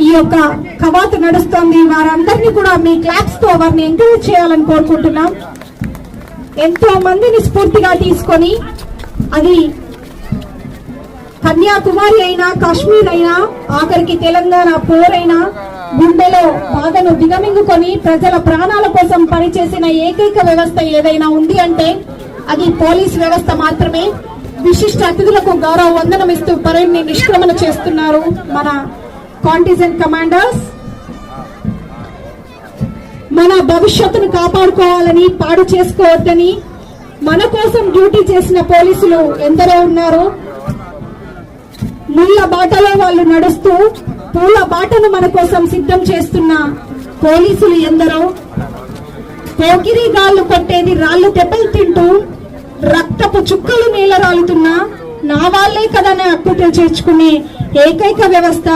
ఈ యొక్క కవాతు నడుస్తోంది. వారందరినీ కూడా మీ క్లాప్స్ తో వారిని ఎంకరేజ్ చేయాలని కోరుకుంటున్నాం. ఎంతో మందిని స్ఫూర్తిగా తీసుకొని అది కన్యాకుమారి అయినా కాశ్మీర్ అయినా ఆఖరికి తెలంగాణ పోరైనా గుండెలో బాధను దిగమింగుకొని ప్రజల ప్రాణాల కోసం పనిచేసిన ఏకైక వ్యవస్థ ఏదైనా ఉంది అంటే అది పోలీస్ వ్యవస్థ మాత్రమే. విశిష్ట అతిథులకు గౌరవ వందనం ఇస్తూ పరేడ్ ని నిష్క్రమణ చేస్తున్నారు మన కాంటిజెంట్ కమాండర్స్. మన భవిష్యత్తును కాపాడుకోవాలని, పాడు చేసుకోవద్దని మన కోసం డ్యూటీ చేసిన పోలీసులు ఎందరో ఉన్నారు. ముళ్ళ బాటలో వాళ్ళు నడుస్తూ పూల బాటను మన కోసం సిద్ధం చేస్తున్న పోలీసులు ఎందరో. పోకిరి గాళ్ళు కొట్టేది రాళ్లు దెబ్బలు తింటూ రక్తపు చుక్కలు నేల రాలుతున్నా నా వాళ్లే కదా హక్కులు చేర్చుకునే ఏకైక వ్యవస్థ